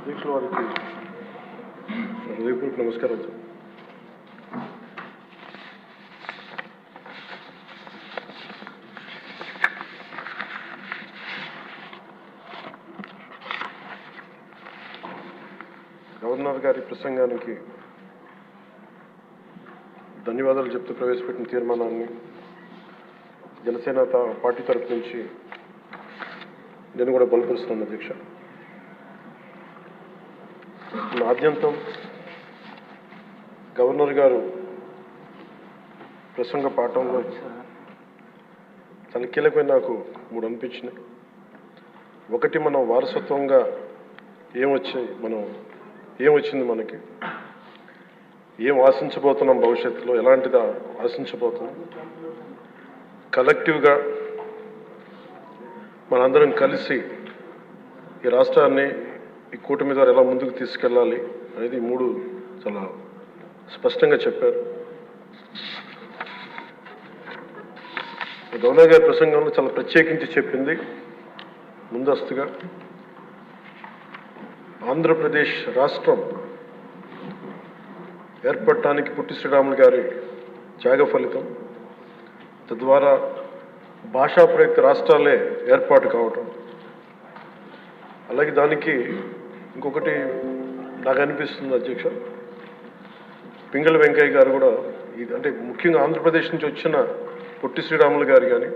అధ్యక్షుల వారికి హృదయపూర్వక నమస్కారం సార్. గవర్నర్ గారి ప్రసంగానికి ధన్యవాదాలు చెప్తూ ప్రవేశపెట్టిన తీర్మానాన్ని జనసేన పార్టీ తరఫు నుంచి నేను కూడా బలపరుస్తున్నాను అధ్యక్ష. ఆద్యంతం గవర్నర్ గారు ప్రసంగ పాఠంలో చాలా కీలకమైన నాకు 3 అనిపించినాయి. ఒకటి, మనం వారసత్వంగా ఏమొచ్చింది, మనకి ఏం ఆశించబోతున్నాం, భవిష్యత్తులో ఎలాంటిదా ఆశించబోతున్నాం, కలెక్టివ్గా మనందరం కలిసి ఈ రాష్ట్రాన్ని ఈ కూటమి ద్వారా ఎలా ముందుకు తీసుకెళ్ళాలి అనేది 3 చాలా స్పష్టంగా చెప్పారు. గవర్నర్ గారి ప్రసంగంలో చాలా ప్రత్యేకించి చెప్పింది ముందస్తుగా ఆంధ్రప్రదేశ్ రాష్ట్రం ఏర్పడటానికి పొట్టి శ్రీరాములు గారి త్యాగ ఫలితం, తద్వారా భాషా ప్రయుక్త రాష్ట్రాలే ఏర్పాటు కావటం. అలాగే దానికి ఇంకొకటి నాకు అనిపిస్తుంది అధ్యక్ష, పింగళ వెంకయ్య గారు కూడా అంటే ముఖ్యంగా ఆంధ్రప్రదేశ్ నుంచి వచ్చిన పొట్టి శ్రీరాములు గారు కానీ,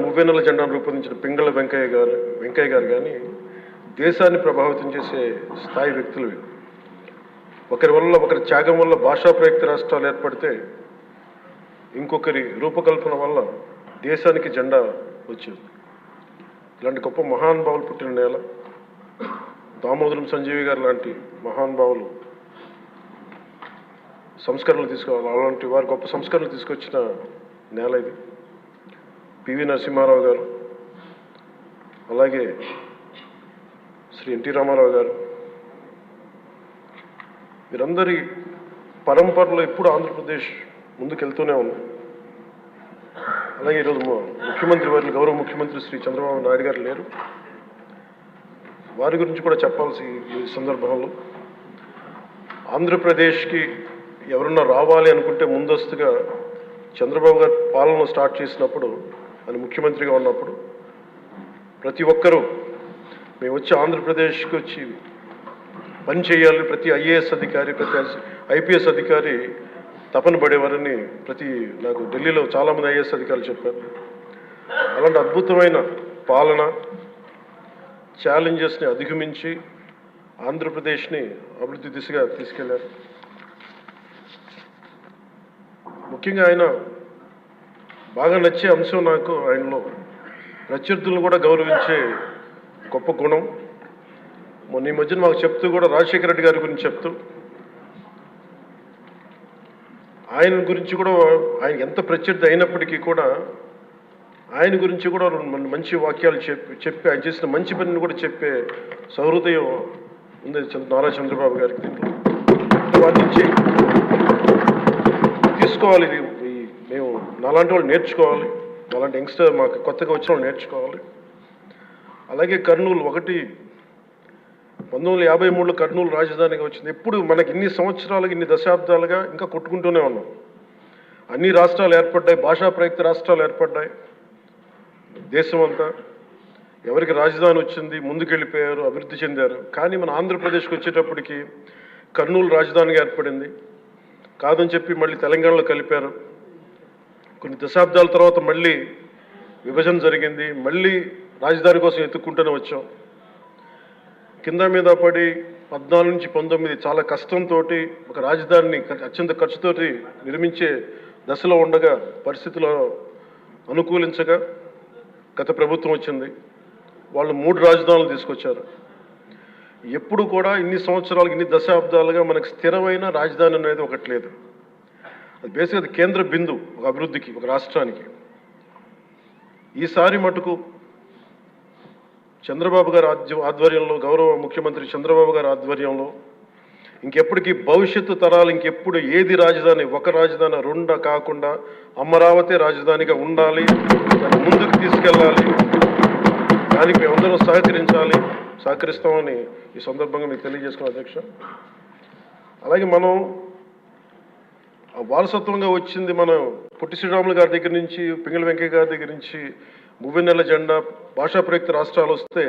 మువ్వెన్నెల జెండాను రూపొందించిన పింగళ వెంకయ్య గారు కానీ దేశాన్ని ప్రభావితం చేసే స్థాయి వ్యక్తులు. ఒకరి త్యాగం వల్ల భాషా ప్రయుక్త రాష్ట్రాలు ఏర్పడితే ఇంకొకరి రూపకల్పన వల్ల దేశానికి జెండా వచ్చింది. ఇలాంటి గొప్ప మహానుభావులు పుట్టిన నేల. దామోదరం సంజీవి గారు లాంటి మహానుభావులు సంస్కరణలు తీసుకోవాలి, అలాంటి వారు గొప్ప సంస్కరణలు తీసుకొచ్చిన నేల ఇది. పివి నరసింహారావు గారు, అలాగే శ్రీ ఎన్టీ రామారావు గారు, వీరందరి పరంపరలో ఎప్పుడు ఆంధ్రప్రదేశ్ ముందుకెళ్తూనే ఉంది. అలాగే ఈరోజు ముఖ్యమంత్రి వారి గౌరవ ముఖ్యమంత్రి శ్రీ చంద్రబాబు నాయుడు గారు లేరు, వారి గురించి కూడా చెప్పాల్సి ఈ సందర్భంలో. ఆంధ్రప్రదేశ్కి ఎవరన్నా రావాలి అనుకుంటే ముందస్తుగా చంద్రబాబు గారు పాలన స్టార్ట్ చేసినప్పుడు, ఆయన ముఖ్యమంత్రిగా ఉన్నప్పుడు ప్రతి ఒక్కరూ మేము వచ్చి ఆంధ్రప్రదేశ్కి వచ్చి పని చేయాలి, ప్రతి ఐఏఎస్ అధికారి, ప్రతి ఐపీఎస్ అధికారి తపన పడేవారని నాకు ఢిల్లీలో చాలామంది ఐఏఎస్ అధికారులు చెప్పారు. అలాంటి అద్భుతమైన పాలన, ఛాలెంజెస్ని అధిగమించి ఆంధ్రప్రదేశ్ని అభివృద్ధి దిశగా తీసుకెళ్లారు. ముఖ్యంగా ఆయన బాగా నచ్చే అంశం నాకు ఆయనలో ప్రత్యర్థులను కూడా గౌరవించే గొప్ప గుణం. మొన్న ఈ మధ్యన మాకు చెప్తూ కూడా రాజశేఖర రెడ్డి గారి గురించి చెప్తూ ఆయన గురించి కూడా, ఆయన ఎంత ప్రత్యర్థి అయినప్పటికీ కూడా ఆయన గురించి కూడా మంచి వాక్యాలు చెప్పి ఆయన చేసిన మంచి పనిని కూడా చెప్పే సహృదయం ఉంది నారా చంద్రబాబు గారికి. దీంట్లో వాటి నుంచి తీసుకోవాలి, ఇది మేము నాలాంటి వాళ్ళు నేర్చుకోవాలి, అలాంటి యంగ్స్టర్ మాకు కొత్తగా వచ్చిన వాళ్ళు నేర్చుకోవాలి. అలాగే కర్నూలు 1953లో కర్నూలు రాజధానిగా వచ్చింది. ఎప్పుడు మనకి ఇన్ని సంవత్సరాలుగా, ఇన్ని దశాబ్దాలుగా ఇంకా కొట్టుకుంటూనే ఉన్నాం. అన్ని రాష్ట్రాలు ఏర్పడ్డాయి, భాషా ప్రయుక్త రాష్ట్రాలు ఏర్పడ్డాయి. దేశం అంతా ఎవరికి రాజధాని వచ్చింది, ముందుకెళ్ళిపోయారు, అభివృద్ధి చెందారు. కానీ మన ఆంధ్రప్రదేశ్కి వచ్చేటప్పటికి కర్నూలు రాజధానిగా ఏర్పడింది. కాదని చెప్పి మళ్ళీ తెలంగాణలో కలిపారు. కొన్ని దశాబ్దాల తర్వాత మళ్ళీ విభజన జరిగింది, మళ్ళీ రాజధాని కోసం ఎత్తుక్కుంటూనే వచ్చాం. కింద మీద పడి 14 నుంచి 19 చాలా కష్టంతో ఒక రాజధానిని అత్యంత ఖర్చుతోటి నిర్మించే దశలో ఉండగా పరిస్థితుల్లో అనుకూలించగా గత ప్రభుత్వం వచ్చింది. వాళ్ళు 3 రాజధానులు తీసుకొచ్చారు. ఎప్పుడు కూడా ఇన్ని సంవత్సరాలుగా, ఇన్ని దశాబ్దాలుగా మనకు స్థిరమైన రాజధాని అనేది ఒకటి లేదు. అది బేసిక్గా అది కేంద్ర బిందు ఒక అభివృద్ధికి, ఒక రాష్ట్రానికి. ఈసారి మటుకు చంద్రబాబు గారి ఆధ్వర్యంలో, గౌరవ ముఖ్యమంత్రి చంద్రబాబు గారి ఆధ్వర్యంలో ఇంకెప్పటికీ భవిష్యత్తు తరాలు ఇంకెప్పుడు ఏది రాజధాని, ఒక రాజధాని 2 కాకుండా అమరావతి రాజధానిగా ఉండాలి, దాన్ని ముందుకు తీసుకెళ్ళాలి. దానికి మేమందరం సహకరిస్తామని ఈ సందర్భంగా మీకు తెలియజేసుకున్నాం అధ్యక్ష. అలాగే మనం వారసత్వంగా వచ్చింది మనం పొట్టి శ్రీరాములు గారి దగ్గర నుంచి, పింగళి వెంకయ్య గారి దగ్గర నుంచి మువ్వెన్నెల జెండా, భాషా ప్రయుక్త రాష్ట్రాలు వస్తే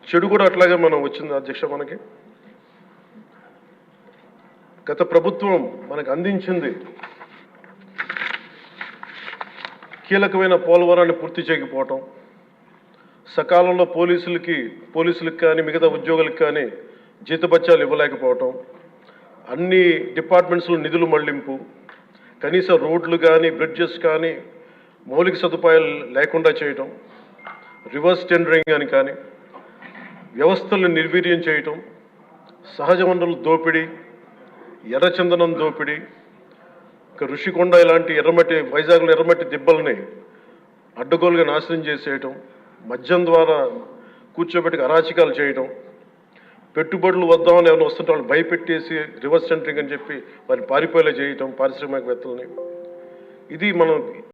చెడు కూడా అట్లాగే మనం వచ్చింది అధ్యక్ష. మనకి గత ప్రభుత్వం మనకు అందించింది కీలకమైన పోలవరాన్ని పూర్తి చేయకపోవటం, సకాలంలో పోలీసులకు కానీ మిగతా ఉద్యోగులకు కానీ జీతభత్యాలు ఇవ్వలేకపోవటం, అన్ని డిపార్ట్మెంట్స్లో నిధులు మళ్లింపు, కనీస రోడ్లు కానీ బ్రిడ్జెస్ కానీ మౌలిక సదుపాయాలు లేకుండా చేయటం, రివర్స్ టెండరింగ్ అని కానీ, వ్యవస్థలను నిర్వీర్యం చేయటం, సహజ వనరుల దోపిడీ, ఎర్రచందనం దోపిడీ, ఋషికొండ ఇలాంటి వైజాగ్లో ఎర్రమట్టి దిబ్బల్ని అడ్డగోలుగా నాశనం చేసేయటం, మద్యం ద్వారా కూర్చోబెట్టి అరాచకాలు చేయటం, పెట్టుబడులు వద్దామని ఎవరైనా వస్తుంటే వాళ్ళు భయపెట్టేసి రివర్స్ టెండరింగ్ అని చెప్పి వారిని పారిపోయేలా చేయటం పారిశ్రామికవేత్తలని. ఇది మనం